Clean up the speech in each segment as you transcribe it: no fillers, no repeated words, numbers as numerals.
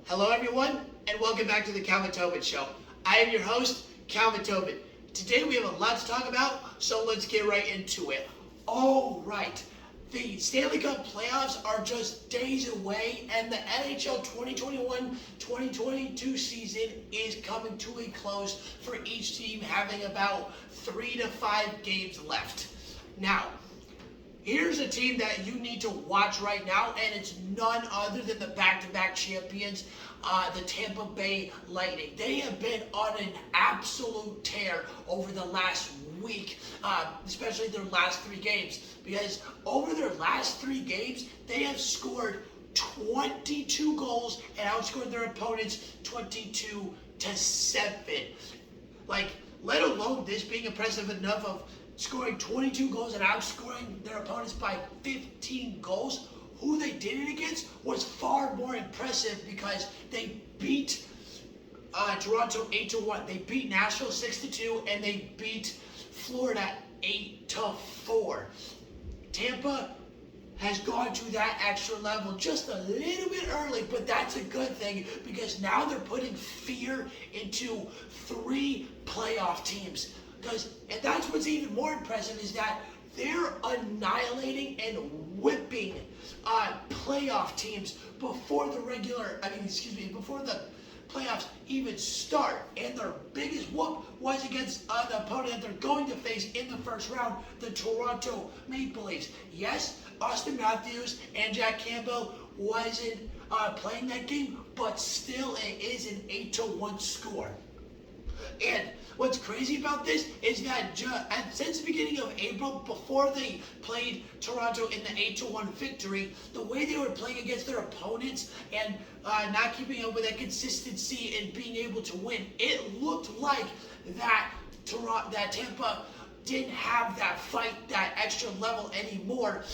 Hello everyone, and welcome back to the Calvin Tobin Show. I am your host, Calvin Tobin. Today we have a lot to talk about, so let's get right into it. All right, the Stanley Cup playoffs are just days away, and the NHL 2021-2022 season is coming to a close for each team having about 3 to 5 games left. Now, here's a team that you need to watch right now, and it's none other than the back-to-back champions, the Tampa Bay Lightning. They have been on an absolute tear over the last week, especially their last 3 games, because over their last 3 games, they have scored 22 goals and outscored their opponents 22-7. Let alone this being impressive enough of scoring 22 goals and outscoring their opponents by 15 goals. Who they did it against was far more impressive because they beat Toronto 8-1. They beat Nashville 6-2, and they beat Florida 8-4. Tampa has gone to that extra level just a little bit early, but that's a good thing because now they're putting fear into 3 playoff teams. And that's what's even more impressive is that they're annihilating and whipping playoff teams before the playoffs even start. And their biggest whoop was against the opponent that they're going to face in the first round, the Toronto Maple Leafs. Yes, Austin Matthews and Jack Campbell wasn't playing that game, but still it is an 8-1 score. And what's crazy about this is that since the beginning of April, before they played Toronto in the 8-1 victory, the way they were playing against their opponents and not keeping up with that consistency and being able to win, it looked like that Tampa didn't have that fight, that extra level anymore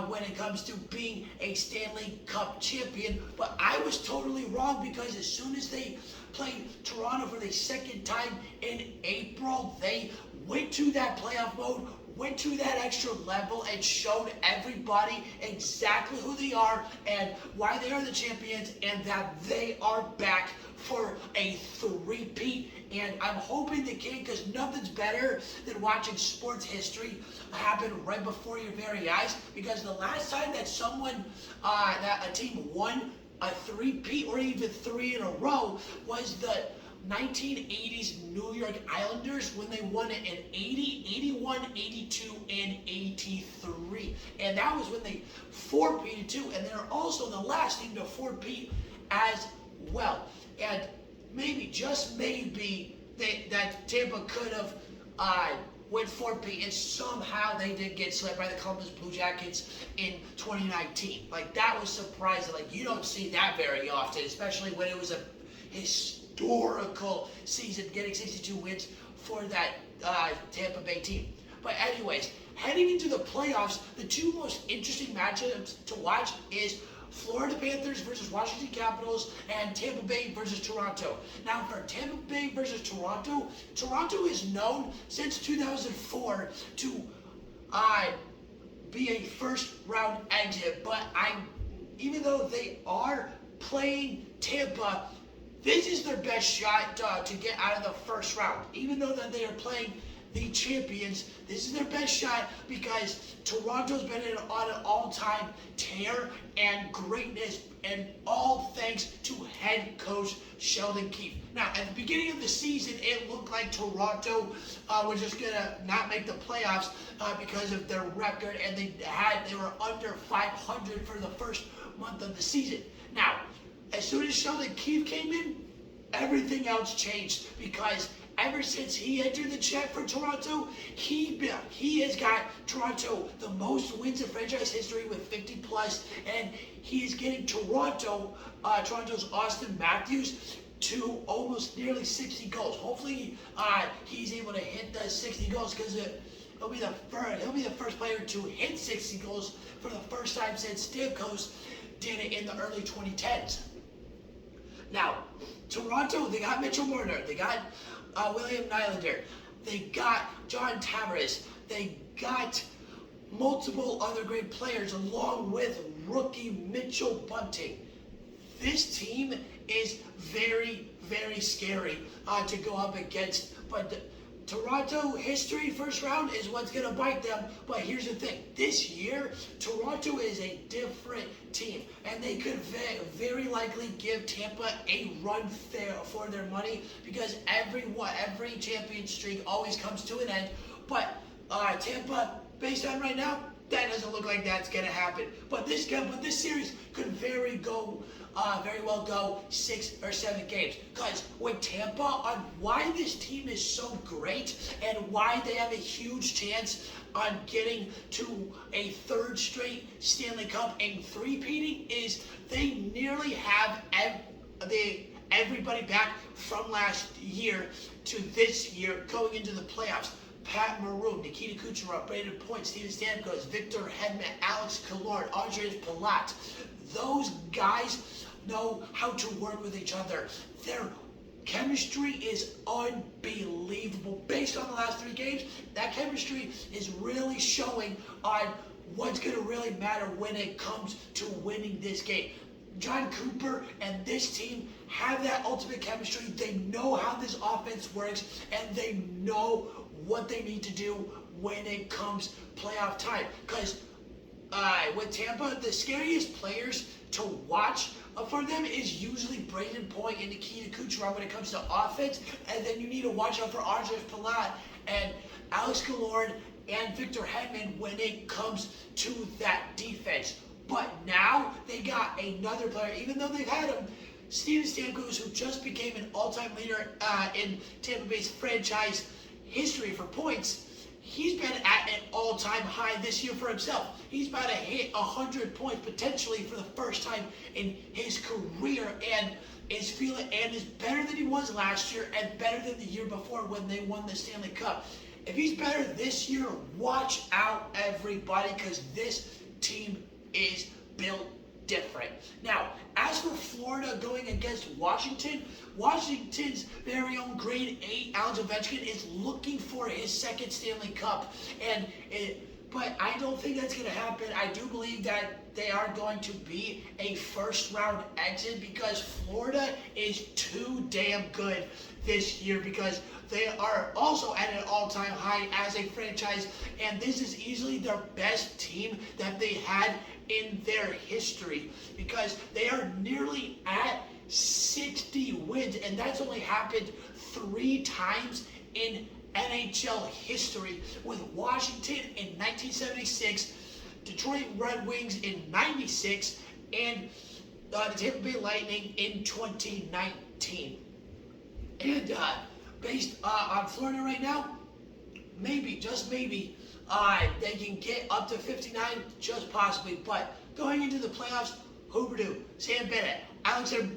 when it comes to being a Stanley Cup champion. But I was totally wrong because as soon as they played Toronto for the second time in April, they went to that playoff mode, went to that extra level, and showed everybody exactly who they are and why they are the champions and that they are back for a three-peat. And I'm hoping they can, because nothing's better than watching sports history happen right before your very eyes. Because the last time that a team won a three-peat or even 3 in a row was the 1980s New York Islanders when they won it in 80, 81, 82, and 83. And that was when they four-peated too, and they're also the last team to four-peat as well. And maybe, just maybe, that Tampa could have went 4-peat, and somehow they did get swept by the Columbus Blue Jackets in 2019. That was surprising. You don't see that very often, especially when it was a historical season, getting 62 wins for that Tampa Bay team. But anyways, heading into the playoffs, the 2 most interesting matchups to watch is Florida Panthers versus Washington Capitals, and Tampa Bay versus Toronto. Now, for Tampa Bay versus Toronto, Toronto is known since 2004 to be a first-round exit. But even though they are playing Tampa, this is their best shot to get out of the first round. Even though that they are playing the champions, this is their best shot because Toronto's been on an all-time tear and greatness, and all thanks to head coach Sheldon Keefe. Now, at the beginning of the season, it looked like Toronto was just gonna not make the playoffs because of their record, and they were under 500 for the first month of the season. Now, as soon as Sheldon Keefe came in, everything else changed because ever since he entered the check for Toronto, he has got Toronto the most wins in franchise history with 50 plus, and he is getting Toronto's Austin Matthews to almost nearly 60 goals. Hopefully, he's able to hit the 60 goals because he'll be the first player to hit 60 goals for the first time since Stamkos did it in the early 2010s. Now, Toronto, they got Mitchell Marner, they got William Nylander, they got John Tavares, they got multiple other great players along with rookie Mitchell Bunting. this team is very, very scary to go up against. But Toronto history, first round, is what's going to bite them. But here's the thing. This year, Toronto is a different team. And they could very likely give Tampa a run for their money because every champion streak always comes to an end. But Tampa, based on right now, that doesn't look like that's going to happen. But this series could very well go 6 or 7 games. Because with Tampa, on why this team is so great and why they have a huge chance on getting to a third straight Stanley Cup and three-peating is they nearly have everybody back from last year to this year going into the playoffs. Pat Maroon, Nikita Kucherov, Brandon Point, Steven Stamkos, Victor Hedman, Alex Killorn, Andres Palat. Those guys know how to work with each other. Their chemistry is unbelievable. Based on the last 3 games, that chemistry is really showing on what's going to really matter when it comes to winning this game. John Cooper and this team have that ultimate chemistry. They know how this offense works, and they know what they need to do when it comes playoff time. Because with Tampa, the scariest players to watch for them is usually Brayden Point and Nikita Kucherov when it comes to offense, and then you need to watch out for Andres Palat and Alex Killorn and Victor Hedman when it comes to that defense. But now they got another player, even though they've had him, Steven Stamkos, who just became an all-time leader in Tampa Bay's franchise history for points. He's been at an all-time high this year for himself. He's about to hit 100 points potentially for the first time in his career, and is better than he was last year and better than the year before when they won the Stanley Cup. If he's better this year, watch out, everybody, because this team is built different. Now, as for Florida going against Washington, Washington's very own grade 8 Alex Ovechkin is looking for his second Stanley Cup, but I don't think that's going to happen. I do believe that they are going to be a first-round exit because Florida is too damn good this year because they are also at an all-time high as a franchise, and this is easily their best team that they had in their history because they are nearly at 60 wins, and that's only happened 3 times in NHL history, with Washington in 1976, Detroit Red Wings in 96, and the Tampa Bay Lightning in 2019. And based on Florida right now, maybe, just maybe, they can get up to 59, just possibly. But going into the playoffs, Huberdeau, Sam Bennett, Alexander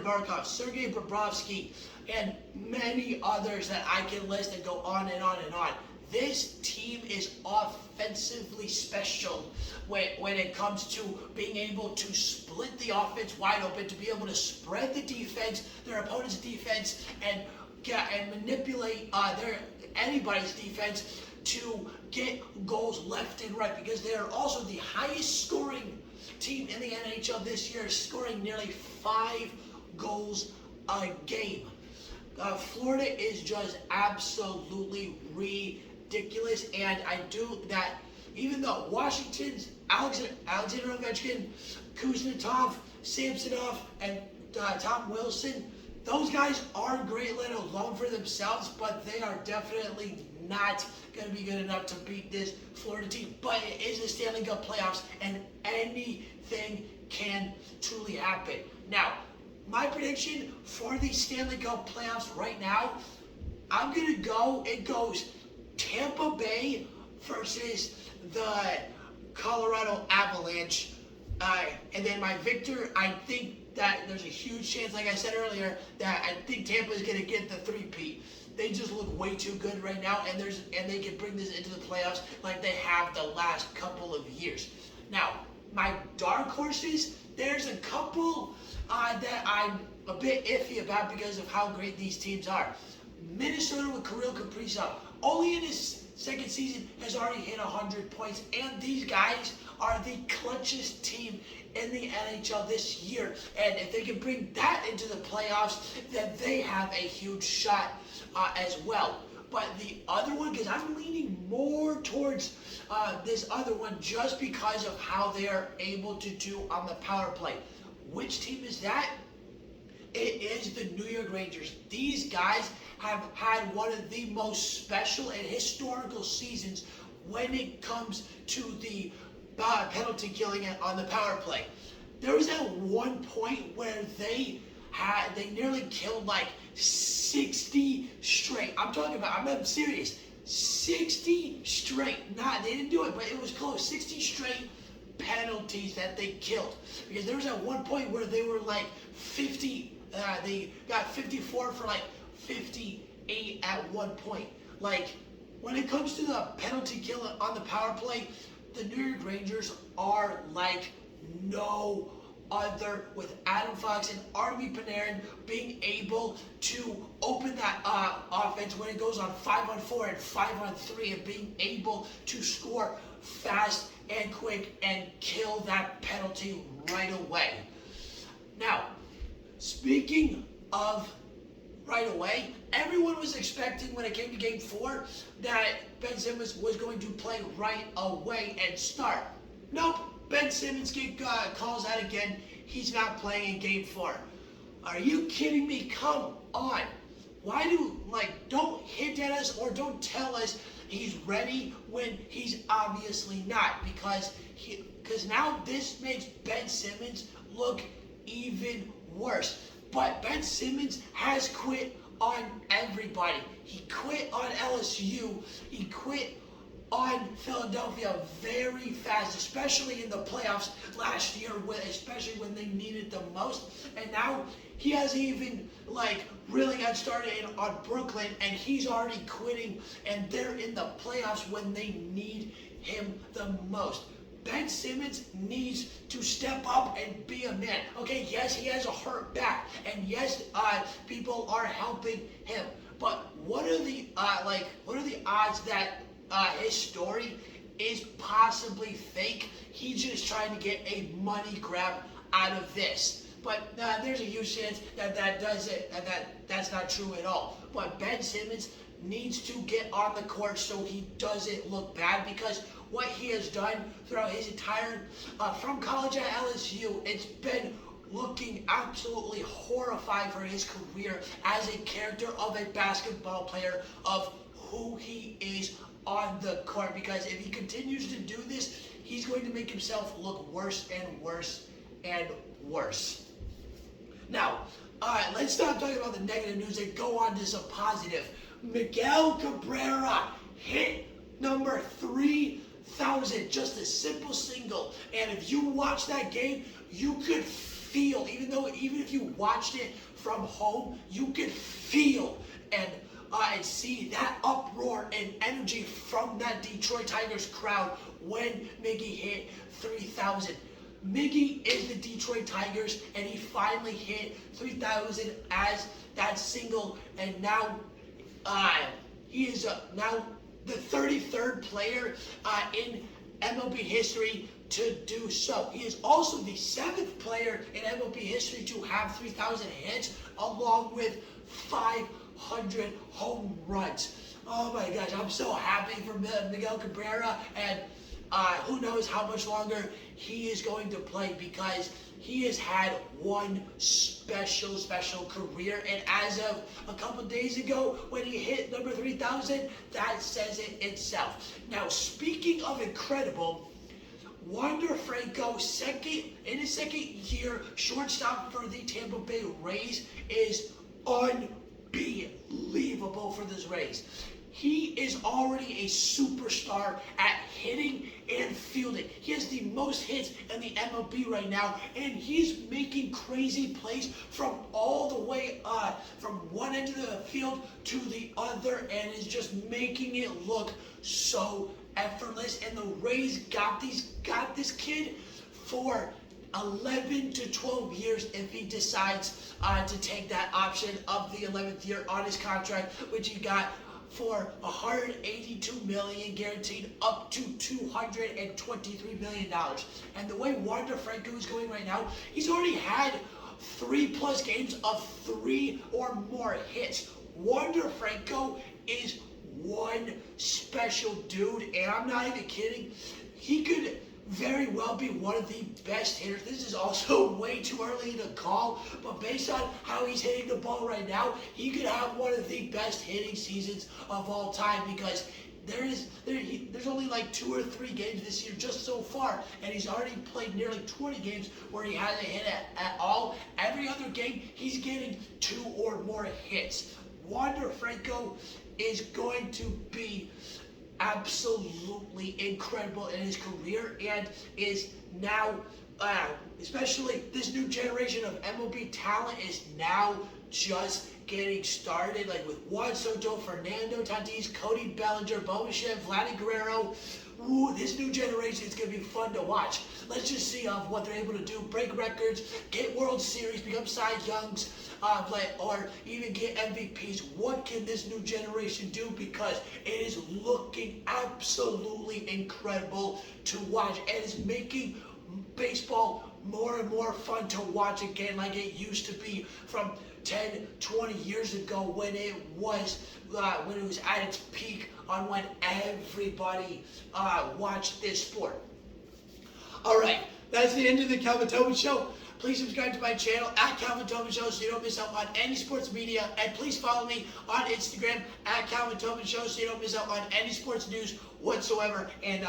Barkov, Sergei Bobrovsky, and many others that I can list and go on and on and on. This team is offensively special when it comes to being able to split the offense wide open, to be able to spread the defense, their opponent's defense, and manipulate anybody's defense to get goals left and right, because they are also the highest scoring team in the NHL this year, scoring nearly 5 goals a game. Florida is just absolutely ridiculous, and I do that even though Washington's Alexander Ovechkin, Kuznetsov, Samsonov, and Tom Wilson, those guys are great let alone for themselves, but they are definitely not going to be good enough to beat this Florida team. But it is the Stanley Cup playoffs, and anything can truly happen. Now, my prediction for the Stanley Cup playoffs right now, I'm going to go, it goes Tampa Bay versus the Colorado Avalanche. And then my victor, I think that there's a huge chance, like I said earlier, that I think Tampa is going to get the three-peat. They just look way too good right now, and they can bring this into the playoffs like they have the last couple of years. Now, my dark horses, there's a couple that I'm a bit iffy about because of how great these teams are. Minnesota with Kirill Kaprizov, only in his second season has already hit 100 points, and these guys are the clutchest team in the NHL this year. And if they can bring that into the playoffs, then they have a huge shot as well. But the other one, because I'm leaning more towards this other one just because of how they are able to do on the power play. Which team is that? It is the New York Rangers. These guys have had one of the most special and historical seasons when it comes to the penalty killing on the power play. There was at one point where they nearly killed like 60 straight. I'm serious. 60 straight. They didn't do it, but it was close. 60 straight penalties that they killed. Because there was at one point where they were like 50, they got 54 for like 58 at one point. Like, when it comes to the penalty kill on the power play, the New York Rangers are like no other, with Adam Fox and Artemi Panarin being able to open that offense when it goes on 5-on-4 and 5-on-3 and being able to score fast and quick and kill that penalty right away. Now, speaking of right away, everyone was expecting when it came to Game 4 that Ben Simmons was going to play right away and start. Nope, Ben Simmons calls out again. He's not playing in Game 4. Are you kidding me? Come on. Why don't hint at us or don't tell us he's ready when he's obviously not? Because now this makes Ben Simmons look even worse. But Ben Simmons has quit on everybody. He quit on LSU. He quit on Philadelphia very fast, especially in the playoffs last year, especially when they needed the most. And now he hasn't even really got started on Brooklyn, and he's already quitting, and they're in the playoffs when they need him the most. Ben Simmons needs to step up and be a man. Okay, yes, he has a hurt back, and yes, people are helping him. But what are the odds that his story is possibly fake? He's just trying to get a money grab out of this. But there's a huge chance that's not true at all. But Ben Simmons needs to get on the court so he doesn't look bad, because what he has done throughout his entire, from college at LSU, it's been looking absolutely horrifying for his career as a character of a basketball player, of who he is on the court. Because if he continues to do this, he's going to make himself look worse and worse and worse. Now, let's stop talking about the negative news and go on to some positive. Miguel Cabrera hit number 3,000, just a simple single. And if you watch that game, you could feel, even if you watched it from home, you could feel and see that uproar and energy from that Detroit Tigers crowd when Miggy hit 3,000. Miggy is the Detroit Tigers, and he finally hit 3,000 as that single, and now he is now the 33rd player in MLB history to do so. He is also the 7th player in MLB history to have 3,000 hits, along with 500 home runs. Oh my gosh, I'm so happy for Miguel Cabrera, and who knows how much longer he is going to play, because he has had one special career. And as of a couple days ago, when he hit number 3,000, that says it itself. Now, speaking of incredible, Wander Franco, in his second year, shortstop for the Tampa Bay Rays, is unbelievable for this Rays. He is already a superstar at hitting and fielding. He has the most hits in the MLB right now, and he's making crazy plays from all the way from one end of the field to the other, and is just making it look so effortless. And the Rays got this kid for 11 to 12 years if he decides to take that option of the 11th year on his contract, which he got for $182 million, guaranteed up to $223 million. And the way Wander Franco is going right now, he's already had 3+ games of 3 or more hits. Wander Franco is one special dude, and I'm not even kidding. He could very well be one of the best hitters. This is also way too early to call, but based on how he's hitting the ball right now, he could have one of the best hitting seasons of all time, because there's only like 2 or 3 games this year just so far, and he's already played nearly 20 games where he hasn't hit at all. Every other game, he's getting 2 or more hits. Wander Franco is going to be absolutely incredible in his career, and is now, especially this new generation of MLB talent is now just getting started, like with Juan Soto, Fernando Tatis, Cody Bellinger, Bo Bichette, Vladdy Guerrero. Ooh, this new generation is going to be fun to watch. Let's just see what they're able to do. Break records, get World Series, become Cy Youngs, or even get MVPs. What can this new generation do? Because it is looking absolutely incredible to watch, and it's making baseball more and more fun to watch again, like it used to be from 10, 20 years ago, when it was at its peak, on when everybody watched this sport. All right, that's the end of the Calvin Tobin Show. Please subscribe to my channel at Calvin Tobin Show so you don't miss out on any sports media, and please follow me on Instagram at Calvin Tobin Show so you don't miss out on any sports news whatsoever. And